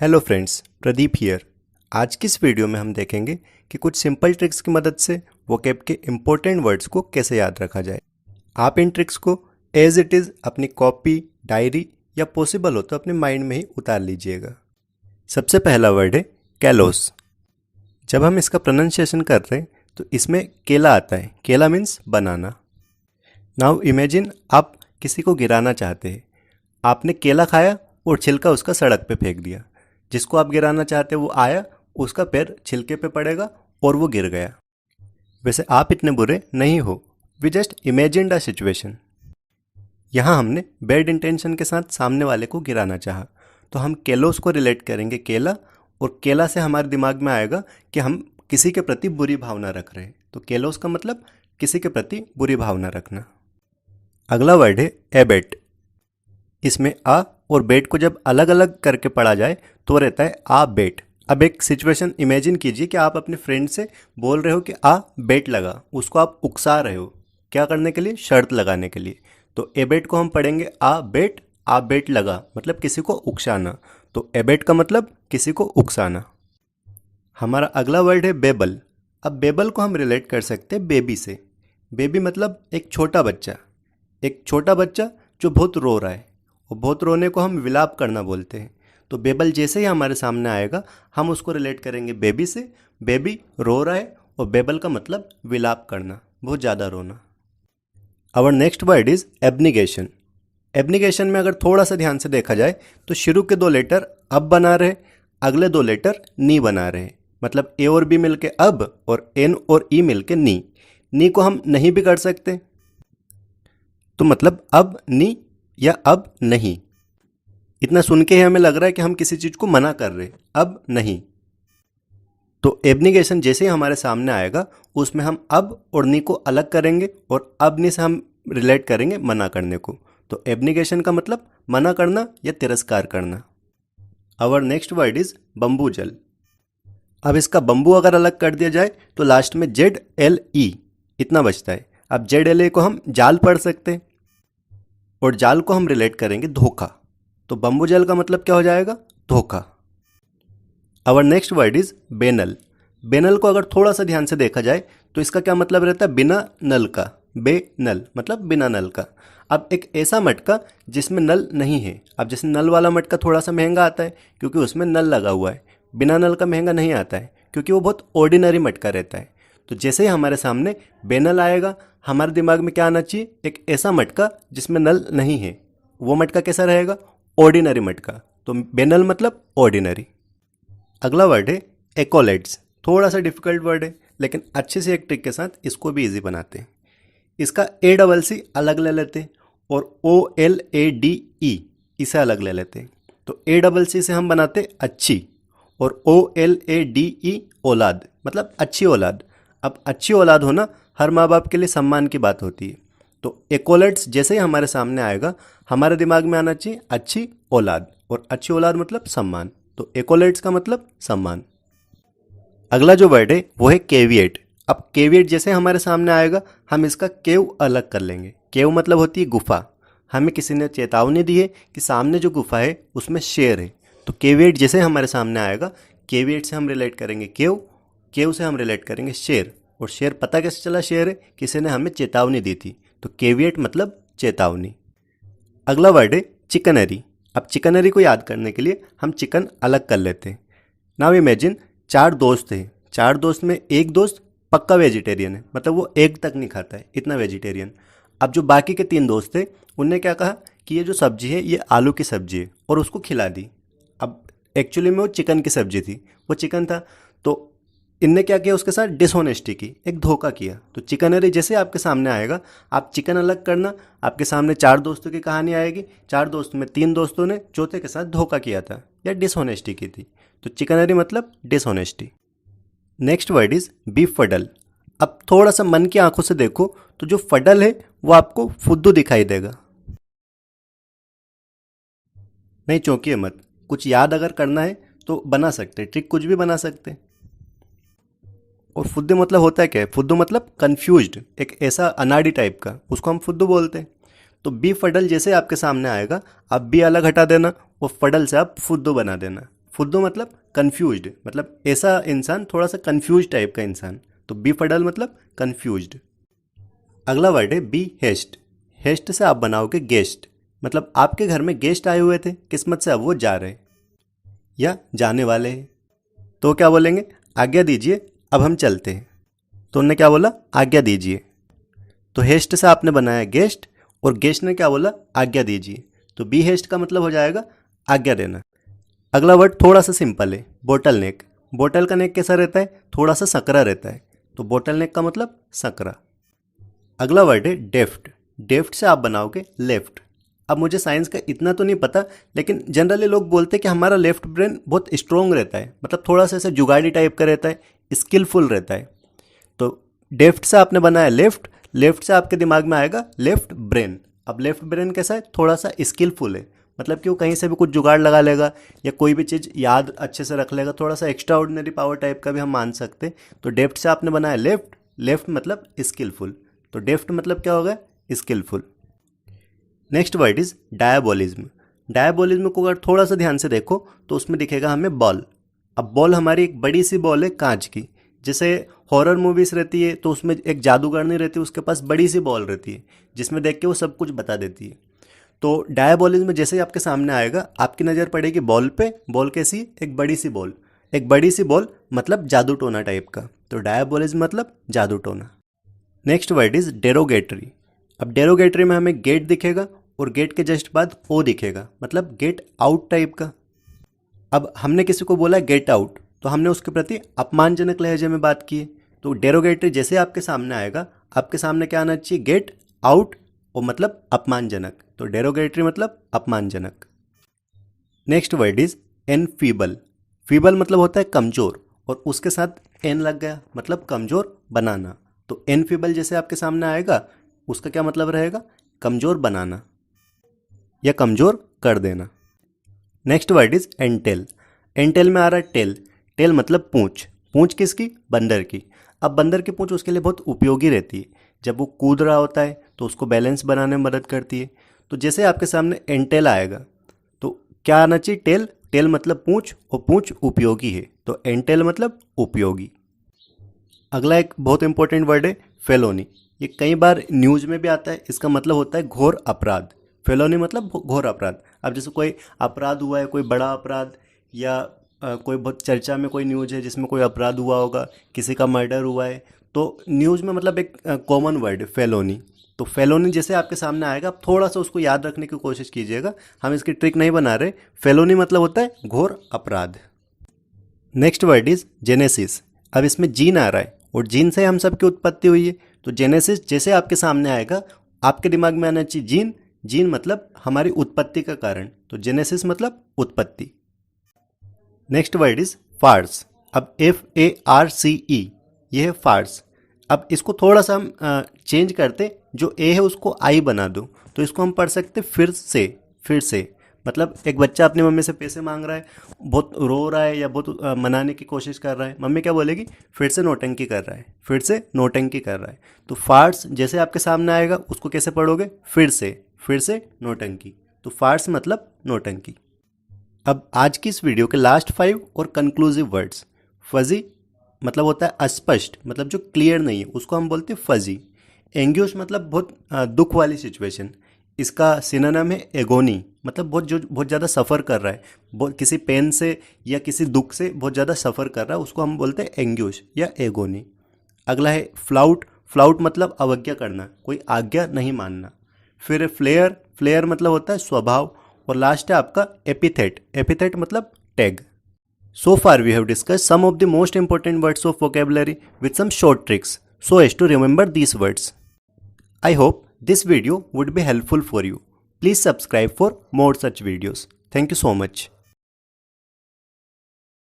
Hello friends, Pradeep here. आज की इस वीडियो में हम देखेंगे कि कुछ सिंपल ट्रिक्स की मदद से वोकैब के इम्पोर्टेंट वर्ड्स को कैसे याद रखा जाए। आप इन ट्रिक्स को एज इट इज़ अपनी कॉपी, डायरी या पॉसिबल हो तो अपने माइंड में ही उतार लीजिएगा। सबसे पहला वर्ड है कैलोस। जब हम इसका प्रोनाउंसिएशन कर रहे हैं तो इसमें केला आता है। केला मीन्स बनाना। नाउ इमेजिन आप किसी को गिराना चाहते हैं। आपने केला खाया और छिलका उसका सड़क पे फेंक दिया। जिसको आप गिराना चाहते हैं वो आया, उसका पैर छिलके पे पड़ेगा और वो गिर गया। वैसे आप इतने बुरे नहीं हो, we just imagined a situation. यहाँ हमने बैड इंटेंशन के साथ सामने वाले को गिराना चाहा, तो हम केलोस को रिलेट करेंगे केला, और केला से हमारे दिमाग में आएगा कि हम किसी के प्रति बुरी भावना रख रहे हैं। तो केलोस का मतलब किसी के प्रति बुरी भावना रखना। अगला वर्ड है एबेट। इसमें आ और बेट को जब अलग अलग करके पढ़ा जाए तो रहता है आ बेट। अब एक सिचुएशन इमेजिन कीजिए कि आप अपने फ्रेंड से बोल रहे हो कि आ बेट लगा। उसको आप उकसा रहे हो, क्या करने के लिए? शर्त लगाने के लिए। तो एबेट को हम पढ़ेंगे आ बेट लगा, मतलब किसी को उकसाना। तो एबेट का मतलब किसी को उकसाना। हमारा अगला वर्ड है बेबल। अब बेबल को हम रिलेट कर सकते हैं बेबी से। बेबी मतलब एक छोटा बच्चा। एक छोटा बच्चा जो बहुत रो रहा है, और बहुत रोने को हम विलाप करना बोलते हैं। तो बेबल जैसे ही हमारे सामने आएगा हम उसको रिलेट करेंगे बेबी से। बेबी रो रहा है और बेबल का मतलब विलाप करना, बहुत ज़्यादा रोना। Our next word is abnegation. Abnegation में अगर थोड़ा सा ध्यान से देखा जाए तो शुरू के दो लेटर अब बना रहे, अगले दो लेटर नी बना रहे। मतलब ए और बी मिलके अब और एन और ई मिलके नी। नी को हम नहीं भी कर सकते, तो मतलब अब नी या अब नहीं। इतना सुन के ही हमें लग रहा है कि हम किसी चीज़ को मना कर रहे हैं, अब नहीं। तो एब्निगेशन जैसे ही हमारे सामने आएगा उसमें हम अब और नी को अलग करेंगे, और अब नी से हम रिलेट करेंगे मना करने को। तो एब्निगेशन का मतलब मना करना या तिरस्कार करना। Our next word is bamboozle. अब इसका बम्बू अगर अलग कर दिया जाए तो लास्ट में ZLE इतना बचता है। अब ZLE को हम जाल पढ़ सकते हैं, और जाल को हम रिलेट करेंगे धोखा। तो बम्बू जल का मतलब क्या हो जाएगा? धोखा। Our next word is banal. Banal को अगर थोड़ा सा ध्यान से देखा जाए तो इसका क्या मतलब रहता है? बिना नल का। बेनल मतलब बिना नल का। अब एक ऐसा मटका जिसमें नल नहीं है। अब जैसे नल वाला मटका थोड़ा सा महंगा आता है क्योंकि उसमें नल लगा हुआ है। बिना नल का महंगा नहीं आता है क्योंकि वो बहुत ऑर्डिनरी मटका रहता है। तो जैसे ही हमारे सामने बेनल आएगा हमारे दिमाग में क्या आना चाहिए? एक ऐसा मटका जिसमें नल नहीं है। वो मटका कैसा रहेगा? ऑर्डिनरी मटका। तो बेनल मतलब ऑर्डिनरी। अगला वर्ड है एक्कोलेट्स। थोड़ा सा डिफिकल्ट वर्ड है, लेकिन अच्छे से एक ट्रिक के साथ इसको भी इजी बनाते हैं। इसका ACC अलग ले लेते हैं और OLADE इसे अलग ले लेते हैं। तो ACC से हम बनाते अच्छी, और OLADE औलाद, मतलब अच्छी औलाद। अब अच्छी औलाद होना हर माँ बाप के लिए सम्मान की बात होती है। तो एक्कोलेट्स जैसे ही हमारे सामने आएगा हमारे दिमाग में आना चाहिए अच्छी औलाद, और अच्छी औलाद मतलब सम्मान। तो एक्कोलेट्स का मतलब सम्मान। अगला जो वर्ड है वो है केविएट। अब केविएट जैसे हमारे सामने आएगा हम इसका केव अलग कर लेंगे। केव मतलब होती है गुफा। हमें किसी ने चेतावनी दी है कि सामने जो गुफा है उसमें शेर है। तो केविएट जैसे हमारे सामने आएगा, केविएट से हम रिलेट करेंगे केव, केव से हम रिलेट करेंगे शेर। और शेर पता कैसे चला शेर है? किसी ने हमें चेतावनी दी थी। तो केविएट मतलब चेतावनी। अगला वर्ड है चिकनरी। अब चिकनरी को याद करने के लिए हम चिकन अलग कर लेते हैं। नाउ इमेजिन 4 दोस्त हैं। 4 दोस्त में एक दोस्त पक्का वेजिटेरियन है, मतलब वो एग तक नहीं खाता है, इतना वेजिटेरियन। अब जो बाकी के 3 दोस्त थे उनने क्या कहा कि ये जो सब्जी है ये आलू की सब्जी है, और उसको खिला दी। अब एक्चुअली में वो चिकन की सब्जी थी, वो चिकन था। तो इनने क्या किया? उसके साथ डिसऑनेस्टी की, एक धोखा किया। तो चिकनरी जैसे आपके सामने आएगा आप चिकन अलग करना, आपके सामने 4 दोस्तों की कहानी आएगी। 4 दोस्तों में 3 दोस्तों ने चौथे के साथ धोखा किया था या डिसऑनेस्टी की थी। तो चिकनरी मतलब dishonesty. Next word is befuddle. अब थोड़ा सा मन की आंखों से देखो तो जो फडल है वो आपको फुद्दू दिखाई देगा। नहीं चौंकिए मत, कुछ याद अगर करना है तो बना सकते, ट्रिक कुछ भी बना सकते। और फुद्दू मतलब होता है क्या है? फुद्दू मतलब कंफ्यूज्ड, एक ऐसा अनाड़ी टाइप का, उसको हम फुद्दू बोलते हैं। तो बी फडल जैसे आपके सामने आएगा आप बी अलग हटा देना और फडल से आप फुद्दू बना देना। फुद्दू मतलब कंफ्यूज्ड, मतलब ऐसा इंसान थोड़ा सा कंफ्यूज टाइप का इंसान। तो बी फडल मतलब कंफ्यूज्ड। अगला वर्ड है बी हेस्ट। हेस्ट से आप बनाओगे गेस्ट, मतलब आपके घर में गेस्ट आए हुए थे, किस्मत से अब वो जा रहे या जाने वाले हैं। तो क्या बोलेंगे, आज्ञा दीजिए अब हम चलते हैं। तो उन्होंने क्या बोला, आज्ञा दीजिए। तो हेस्ट से आपने बनाया गेस्ट और गेस्ट ने क्या बोला, आज्ञा दीजिए। तो बी हेस्ट का मतलब हो जाएगा आज्ञा देना। अगला वर्ड थोड़ा सा सिंपल है, बोटल नेक। बोटल का नेक कैसा रहता है, थोड़ा सा सकरा रहता है। तो बोटल नेक का मतलब सकरा। अगला वर्ड है डेफ्ट। डेफ्ट से आप बनाओगे लेफ्ट। अब मुझे साइंस का इतना तो नहीं पता, लेकिन जनरली लोग बोलते हैं कि हमारा लेफ्ट ब्रेन बहुत स्ट्रोंग रहता है, मतलब थोड़ा सा ऐसे जुगाड़ी टाइप का रहता है, स्किलफुल रहता है। तो डेफ्ट से आपने बनाया लेफ्ट, लेफ्ट से आपके दिमाग में आएगा लेफ्ट ब्रेन। अब लेफ्ट ब्रेन कैसा है, थोड़ा सा स्किलफुल है, मतलब कि वो कहीं से भी कुछ जुगाड़ लगा लेगा या कोई भी चीज़ याद अच्छे से रख लेगा, थोड़ा सा एक्स्ट्रा ऑर्डिनरी पावर टाइप का भी हम मान सकते हैं। तो डेफ्ट से आपने बनाया लेफ्ट, लेफ्ट मतलब स्किलफुल। तो डेफ्ट मतलब क्या होगा, skillful. Next word is diabolism. Diabolism को अगर थोड़ा सा ध्यान से देखो तो उसमें दिखेगा हमें बॉल। अब बॉल हमारी एक बड़ी सी बॉल है कांच की, जैसे हॉरर मूवीज रहती है तो उसमें एक जादूगर नहीं रहती, उसके पास बड़ी सी बॉल रहती है जिसमें देख के वो सब कुछ बता देती है। तो डायबोलिज्म जैसे ही आपके सामने आएगा, आपकी नज़र पड़ेगी बॉल पे। बॉल कैसी, एक बड़ी सी बॉल। एक बड़ी सी बॉल मतलब जादू टोना टाइप का। तो डायबोलिज्म मतलब जादू टोना। Next word is derogatory. अब डेरोगेटरी में हमें गेट दिखेगा और गेट के जस्ट बाद ओ दिखेगा, मतलब गेट आउट टाइप का। अब हमने किसी को बोला गेट आउट, तो हमने उसके प्रति अपमानजनक लहजे में बात की है। तो डेरोगेटरी जैसे आपके सामने आएगा, आपके सामने क्या आना चाहिए, गेट आउट और मतलब अपमानजनक। तो डेरोगेटरी मतलब अपमानजनक। Next word is enfeeble. Feeble मतलब होता है कमजोर और उसके साथ एन लग गया, मतलब कमजोर बनाना। तो एनफीबल जैसे आपके सामने आएगा, उसका क्या मतलब रहेगा, कमजोर बनाना या कमजोर कर देना। Next word is entail. Entail में आ रहा है टेल। टेल मतलब पूंछ। पूंछ किसकी, बंदर की। अब बंदर की पूंछ उसके लिए बहुत उपयोगी रहती है, जब वो कूद रहा होता है तो उसको बैलेंस बनाने में मदद करती है। तो जैसे आपके सामने एंटेल आएगा तो क्या आना चाहिए, टेल। टेल मतलब पूंछ और पूंछ उपयोगी है, तो एंटेल मतलब उपयोगी। अगला एक बहुत इंपॉर्टेंट वर्ड है फेलोनी। ये कई बार न्यूज़ में भी आता है, इसका मतलब होता है घोर अपराध। फेलोनी मतलब घोर अपराध। अब जैसे कोई अपराध हुआ है, कोई बड़ा अपराध, या कोई बहुत चर्चा में कोई न्यूज़ है जिसमें कोई अपराध हुआ होगा, किसी का मर्डर हुआ है, तो न्यूज़ में मतलब एक कॉमन वर्ड है फेलोनी। तो फेलोनी जैसे आपके सामने आएगा, आप थोड़ा सा उसको याद रखने की कोशिश कीजिएगा, हम इसकी ट्रिक नहीं बना रहे। फेलोनी मतलब होता है घोर अपराध। Next word is genesis. अब इसमें जीन आ रहा है और जीन से हम सब की उत्पत्ति हुई है। तो जेनेसिस जैसे आपके सामने आएगा, आपके दिमाग में आना चाहिए जीन। जीन मतलब हमारी उत्पत्ति का कारण, तो जेनेसिस मतलब उत्पत्ति। Next word is farce. अब FARCE, ये है फार्स। अब इसको थोड़ा सा हम चेंज करते, जो ए है उसको आई बना दो, तो इसको हम पढ़ सकते फिर से। फिर से मतलब एक बच्चा अपनी मम्मी से पैसे मांग रहा है, बहुत रो रहा है या बहुत मनाने की कोशिश कर रहा है, मम्मी क्या बोलेगी, फिर से नौटंकी कर रहा है, फिर से नौटंकी कर रहा है। तो फार्स जैसे आपके सामने आएगा, उसको कैसे पढ़ोगे, फिर से नौटंकी। तो फार्स मतलब नौटंकी। अब आज की इस वीडियो के लास्ट 5 और कंक्लूसिव वर्ड्स। फजी मतलब होता है अस्पष्ट, मतलब जो क्लियर नहीं है, उसको हम बोलते हैं फजी। एंग्यूश मतलब बहुत दुख वाली सिचुएशन। इसका सिनोनिम है एगोनी, मतलब बहुत ज़्यादा सफ़र कर रहा है, बहुत किसी पेन से या किसी दुख से बहुत ज़्यादा सफ़र कर रहा है, उसको हम बोलते हैं एंग्यूश या एगोनी। अगला है फ्लाउट। फ्लाउट मतलब अवज्ञा करना, कोई आज्ञा नहीं मानना। फिर फ्लेयर। फ्लेयर मतलब होता है स्वभाव। और लास्ट है आपका एपिथेट। एपिथेट मतलब tag. So far we have discussed some of the most important words of vocabulary with some short tricks so as to remember these words. I hope this video would be helpful for you. Please subscribe for more such videos. Thank you so much.